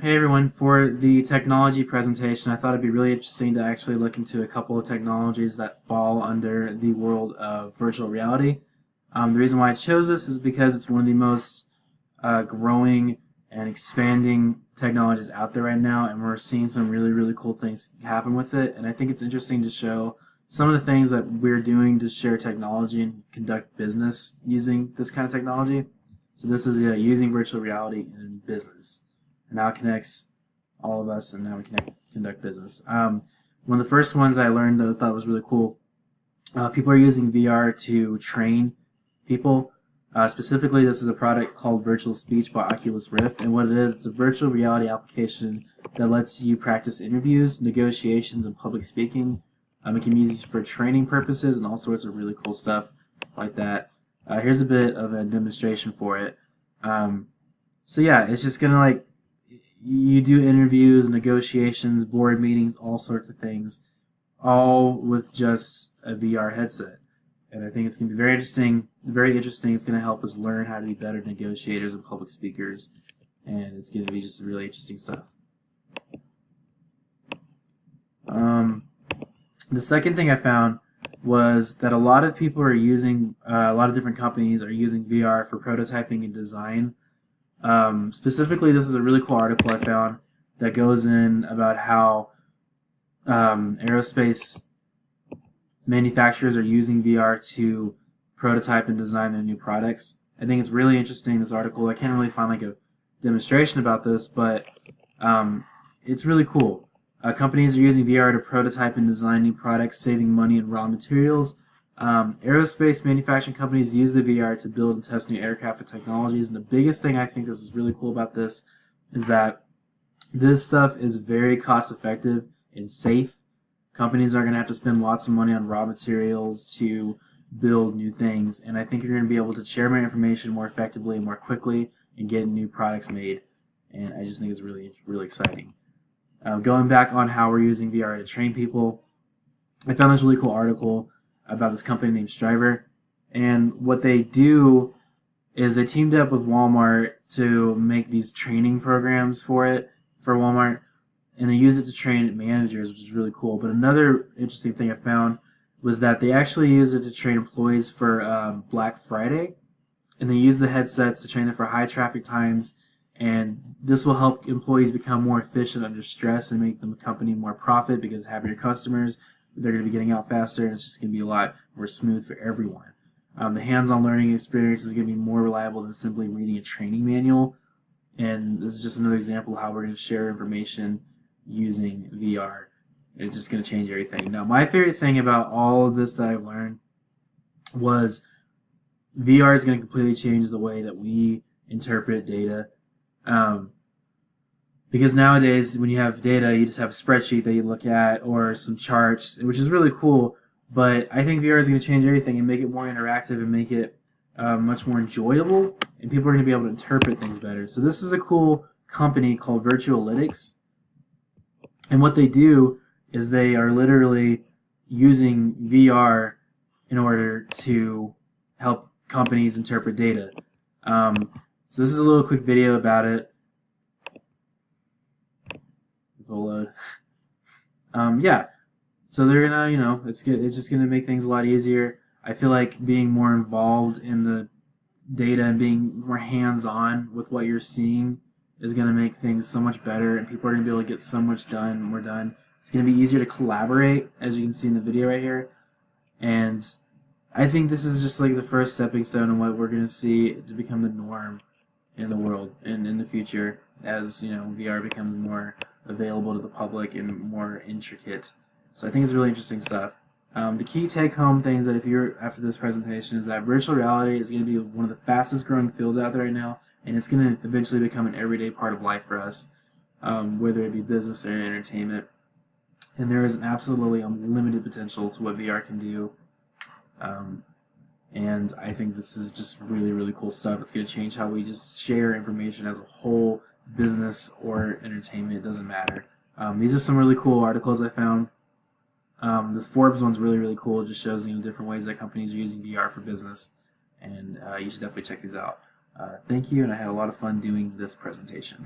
Hey everyone, for the technology presentation, I thought it'd be really interesting to actually look into a couple of technologies that fall under the world of virtual reality. The reason why I chose this is because it's one of the most growing and expanding technologies out there right now, and we're seeing some really, really cool things happen with it. And I think it's interesting to show some of the things that we're doing to share technology and conduct business using this kind of technology. So this is using virtual reality in business. And now it connects all of us, and now we can conduct business. One of the first ones that I learned that I thought was really cool, people are using VR to train people. Specifically, this is a product called Virtual Speech by Oculus Rift, and what it is, it's a virtual reality application that lets you practice interviews, negotiations, and public speaking. It can be used for training purposes and all sorts of really cool stuff like that. Here's a bit of a demonstration for it. So yeah, it's just gonna you do interviews, negotiations, board meetings, all sorts of things, all with just a VR headset. And I think it's going to be very interesting. Very interesting. It's going to help us learn how to be better negotiators and public speakers. And it's going to be just really interesting stuff. The second thing I found was that a lot of people are using, a lot of different companies are using VR for prototyping and design. Specifically, this is a really cool article I found that goes in about how aerospace manufacturers are using VR to prototype and design their new products. I think it's really interesting, this article. I can't really find a demonstration about this, but it's really cool. Companies are using VR to prototype and design new products, saving money and raw materials. Aerospace manufacturing companies use the VR to build and test new aircraft and technologies, and the biggest thing I think this is really cool about this is that this stuff is very cost effective and safe. Companies are going to have to spend lots of money on raw materials to build new things, and I think you're going to be able to share my information more effectively and more quickly and get new products made, and I just think it's really, really exciting. Going back on how we're using VR to train people, I found this really cool article about this company named Striver, and what they do is they teamed up with Walmart to make these training programs for Walmart, and they use it to train managers, which is really cool. But another interesting thing I found was that they actually use it to train employees for Black Friday, and they use the headsets to train them for high traffic times, and this will help employees become more efficient under stress and make the company more profit because happier customers, they're going to be getting out faster, and it's just going to be a lot more smooth for everyone. The hands-on learning experience is going to be more reliable than simply reading a training manual, and this is just another example of how we're going to share information using VR. It's just going to change everything. Now, my favorite thing about all of this that I've learned was VR is going to completely change the way that we interpret data. Because nowadays, when you have data, you just have a spreadsheet that you look at or some charts, which is really cool. But I think VR is going to change everything and make it more interactive and make it much more enjoyable, and people are going to be able to interpret things better. So this is a cool company called Virtualytics, and what they do is they are literally using VR in order to help companies interpret data. So this is a little quick video about it. Load. Yeah, so they're gonna, it's just gonna make things a lot easier. I feel like being more involved in the data and being more hands-on with what you're seeing is gonna make things so much better, and people are gonna be able to get so much more done. It's gonna be easier to collaborate, as you can see in the video right here, and I think this is just like the first stepping stone in what we're gonna see to become the norm in the world and in the future, as VR becomes more available to the public and more intricate. So I think it's really interesting stuff. The key take-home things that if you're after this presentation is that virtual reality is going to be one of the fastest growing fields out there right now, and it's going to eventually become an everyday part of life for us, whether it be business or entertainment. And there is an absolutely unlimited potential to what VR can do. And I think this is just really, really cool stuff. It's going to change how we just share information as a whole, business or entertainment, it doesn't matter. These are some really cool articles I found. This Forbes one's really, really cool. It just shows different ways that companies are using VR for business, and you should definitely check these out. Thank you, and I had a lot of fun doing this presentation.